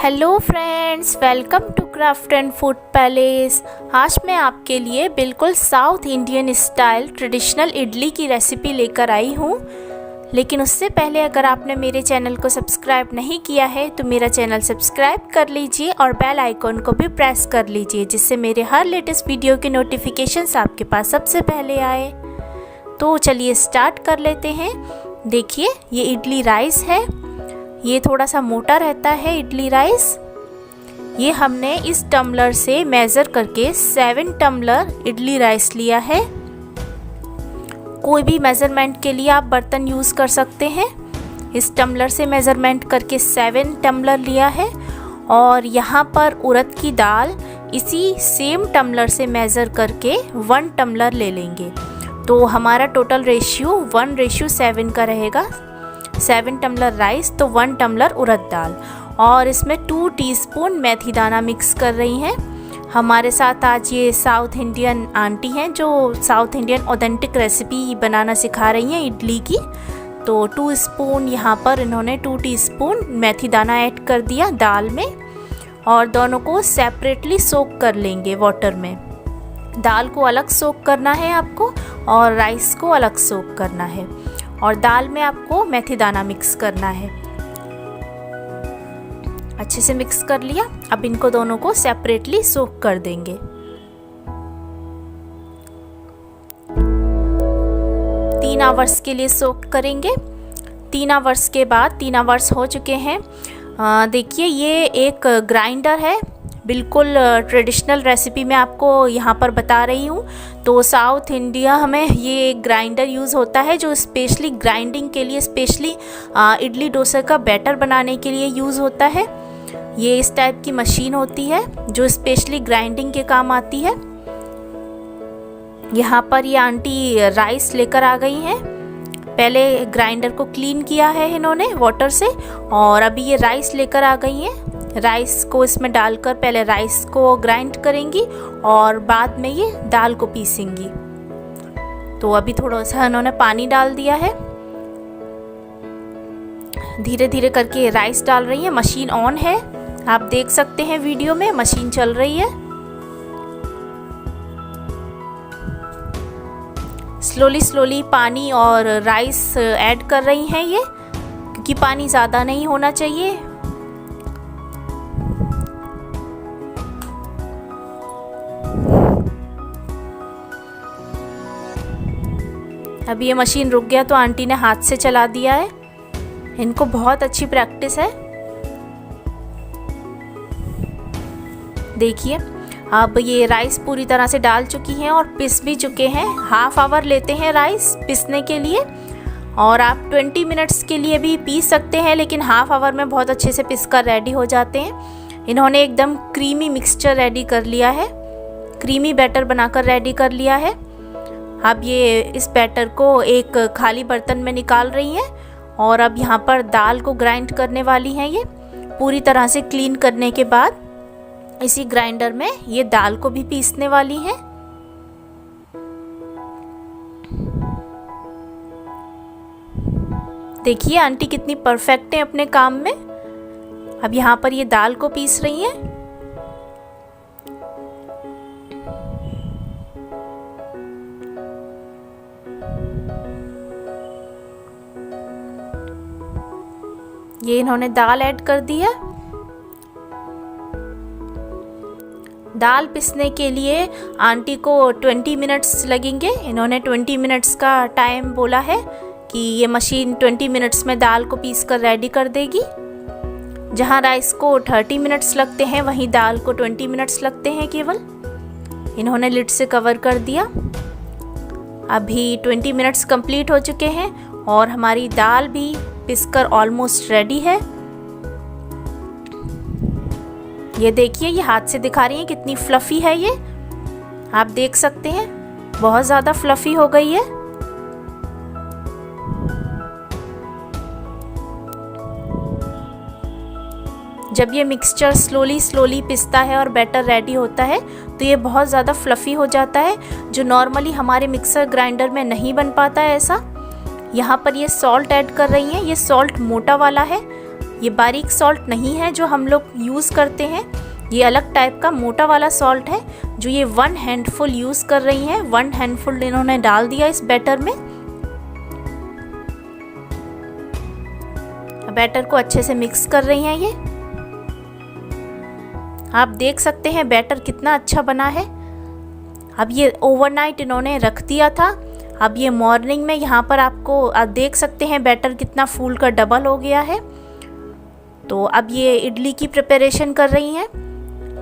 Hello friends, welcome to craft and food palace. आज मैं आपके लिए बिल्कुल south Indian style traditional idli की रेसिपी लेकर आई हूँ। लेकिन उससे पहले अगर आपने मेरे चैनल को सब्सक्राइब नहीं किया है तो मेरा चैनल सब्सक्राइब कर लीजिए और बेल आइकॉन को भी प्रेस कर लीजिए, जिससे मेरे हर लेटेस्ट वीडियो के नोटिफिकेशंस आपके पास सबसे पहले आए। तो चलिए स्टार्ट कर लेते हैं। देखिए, ये इडली राइस है। ये थोड़ा सा मोटा रहता है इडली राइस। ये हमने इस टम्बलर से मेज़र करके 7 टम्बलर इडली राइस लिया है। कोई भी मेज़रमेंट के लिए आप बर्तन यूज़ कर सकते हैं। इस टम्बलर से मेज़रमेंट करके 7 टम्बलर लिया है। और यहाँ पर उड़द की दाल इसी सेम टम्बलर से मेज़र करके 1 टम्बलर ले लेंगे। तो हमारा टोटल रेशियो 1:7 का रहेगा। 7 टम्बलर राइस तो 1 टम्बलर उड़द दाल। और इसमें 2 टीस्पून मेथी दाना मिक्स कर रही हैं। हमारे साथ आज ये साउथ इंडियन आंटी हैं जो साउथ इंडियन ऑथेंटिक रेसिपी बनाना सिखा रही हैं इडली की। तो 2 स्पून यहाँ पर इन्होंने 2 टीस्पून मेथी दाना ऐड कर दिया दाल में। और दोनों को सेपरेटली सोक कर लेंगे वाटर में। दाल को अलग सोक करना है आपको और राइस को अलग सोक करना है। और दाल में आपको मेथी दाना मिक्स करना है। अच्छे से मिक्स कर लिया। अब इनको दोनों को सेपरेटली सोक कर देंगे। तीन आवर्स के लिए सोक करेंगे। 3 आवर्स के बाद 3 आवर्स हो चुके हैं। देखिए, ये एक ग्राइंडर है। बिल्कुल ट्रेडिशनल रेसिपी मैं आपको यहाँ पर बता रही हूँ। तो साउथ इंडिया में ये ग्राइंडर यूज़ होता है जो स्पेशली ग्राइंडिंग के लिए, स्पेशली इडली डोसा का बैटर बनाने के लिए यूज़ होता है। ये इस टाइप की मशीन होती है जो स्पेशली ग्राइंडिंग के काम आती है। यहाँ पर ये आंटी राइस लेकर आ गई हैं। पहले ग्राइंडर को क्लीन किया है इन्होंने वाटर से और अभी ये राइस लेकर आ गई हैं। राइस को इसमें डालकर पहले राइस को ग्राइंड करेंगी और बाद में ये दाल को पीसेंगी। तो अभी थोड़ा सा इन्होंने पानी डाल दिया है। धीरे धीरे करके राइस डाल रही है। मशीन ऑन है, आप देख सकते हैं वीडियो में मशीन चल रही है। स्लोली स्लोली पानी और राइस ऐड कर रही हैं ये, क्योंकि पानी ज़्यादा नहीं होना चाहिए। अभी ये मशीन रुक गया तो आंटी ने हाथ से चला दिया है। इनको बहुत अच्छी प्रैक्टिस है। देखिए, अब ये राइस पूरी तरह से डाल चुकी हैं और पिस भी चुके हैं। हाफ आवर लेते हैं राइस पिसने के लिए। और आप 20 मिनट्स के लिए भी पीस सकते हैं, लेकिन हाफ आवर में बहुत अच्छे से पिस कर रेडी हो जाते हैं। इन्होंने एकदम क्रीमी मिक्सचर रेडी कर लिया है, क्रीमी बैटर बनाकर रेडी कर लिया है। अब ये इस बैटर को एक खाली बर्तन में निकाल रही हैं। और अब यहाँ पर दाल को ग्राइंड करने वाली हैं। ये पूरी तरह से क्लीन करने के बाद इसी ग्राइंडर में ये दाल को भी पीसने वाली हैं। देखिए आंटी कितनी परफेक्ट है अपने काम में। अब यहाँ पर ये दाल को पीस रही हैं। ये इन्होंने दाल ऐड कर दी है। दाल पिसने के लिए आंटी को 20 मिनट्स लगेंगे। इन्होंने 20 मिनट्स का टाइम बोला है कि ये मशीन 20 मिनट्स में दाल को पीस कर रेडी कर देगी। जहाँ राइस को 30 मिनट्स लगते हैं वहीं दाल को 20 मिनट्स लगते हैं केवल। इन्होंने लिड से कवर कर दिया। अभी 20 मिनट्स कंप्लीट हो चुके हैं और हमारी दाल भी पिसकर ऑलमोस्ट रेडी है। ये देखिए, ये हाथ से दिखा रही है कितनी फ्लफी है ये। आप देख सकते हैं बहुत ज़्यादा फ्लफी हो गई है। जब ये मिक्सचर स्लोली स्लोली पिसता है और बैटर रेडी होता है तो ये बहुत ज़्यादा फ्लफी हो जाता है, जो नॉर्मली हमारे मिक्सर ग्राइंडर में नहीं बन पाता है ऐसा। यहाँ पर ये सॉल्ट ऐड कर रही हैं। ये सॉल्ट मोटा वाला है, ये बारीक सॉल्ट नहीं है जो हम लोग यूज़ करते हैं, ये अलग टाइप का मोटा वाला सॉल्ट है जो ये 1 हैंडफुल यूज़ कर रही हैं। 1 हैंडफुल इन्होंने डाल दिया इस बैटर में। बैटर को अच्छे से मिक्स कर रही हैं ये। आप देख सकते हैं बैटर कितना अच्छा बना है। अब ये ओवरनाइट इन्होंने रख दिया था। अब ये मॉर्निंग में यहाँ पर आप देख सकते हैं बैटर कितना फूल कर डबल हो गया है। तो अब ये इडली की प्रिपरेशन कर रही हैं।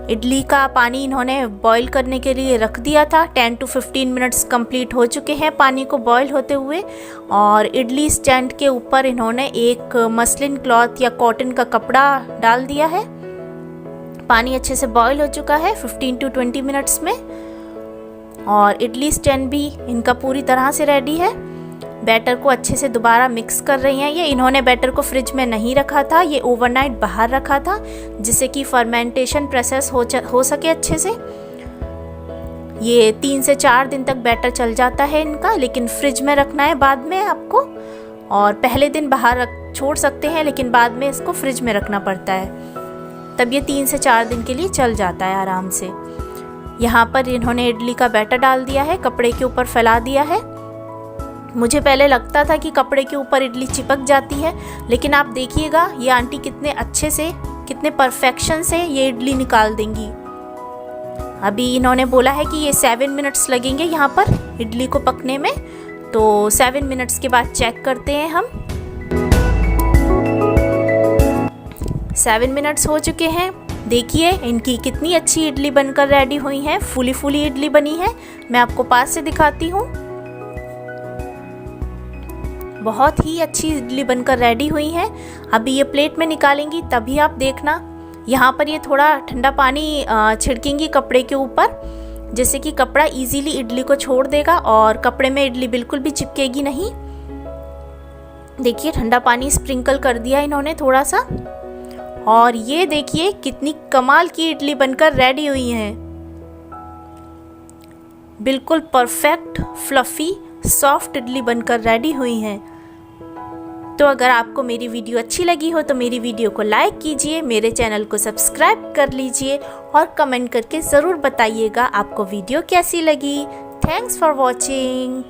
इडली का पानी इन्होंने बॉईल करने के लिए रख दिया था। 10 to 15 मिनट्स कंप्लीट हो चुके हैं पानी को बॉईल होते हुए। और इडली स्टैंड के ऊपर इन्होंने एक मसलिन क्लॉथ या कॉटन का कपड़ा डाल दिया है। पानी अच्छे से बॉईल हो चुका है 15 to 20 मिनट्स में। और इडली स्टैंड भी इनका पूरी तरह से रेडी है। बैटर को अच्छे से दोबारा मिक्स कर रही हैं ये। इन्होंने बैटर को फ्रिज में नहीं रखा था, ये ओवरनाइट बाहर रखा था जिससे कि फर्मेंटेशन प्रोसेस हो सके अच्छे से। ये 3 से 4 दिन तक बैटर चल जाता है इनका, लेकिन फ्रिज में रखना है बाद में आपको। और पहले दिन बाहर छोड़ सकते हैं, लेकिन बाद में इसको फ्रिज में रखना पड़ता है, तब ये 3 से 4 दिन के लिए चल जाता है आराम से। यहाँ पर इन्होंने इडली का बैटर डाल दिया है, कपड़े के ऊपर फैला दिया है। मुझे पहले लगता था कि कपड़े के ऊपर इडली चिपक जाती है, लेकिन आप देखिएगा ये आंटी कितने अच्छे से, कितने परफेक्शन से ये इडली निकाल देंगी। अभी इन्होंने बोला है कि ये 7 मिनट्स लगेंगे यहाँ पर इडली को पकने में, तो 7 मिनट्स के बाद चेक करते हैं हम। 7 मिनट्स हो चुके हैं। देखिए इनकी कितनी अच्छी इडली बनकर रेडी हुई है, फूली फूली इडली बनी है। मैं आपको पास से दिखाती हूँ। बहुत ही अच्छी इडली बनकर रेडी हुई है। अभी ये प्लेट में निकालेंगी तभी आप देखना। यहाँ पर ये थोड़ा ठंडा पानी छिड़केंगी कपड़े के ऊपर, जिससे कि कपड़ा इजीली इडली को छोड़ देगा और कपड़े में इडली बिल्कुल भी चिपकेगी नहीं। देखिए ठंडा पानी स्प्रिंकल कर दिया इन्होंने थोड़ा सा। और ये देखिए कितनी कमाल की इडली बनकर रेडी हुई है। बिल्कुल परफेक्ट फ्लफी सॉफ्ट इडली बनकर रेडी हुई हैं। तो अगर आपको मेरी वीडियो अच्छी लगी हो तो मेरी वीडियो को लाइक कीजिए, मेरे चैनल को सब्सक्राइब कर लीजिए और कमेंट करके ज़रूर बताइएगा आपको वीडियो कैसी लगी। Thanks for watching.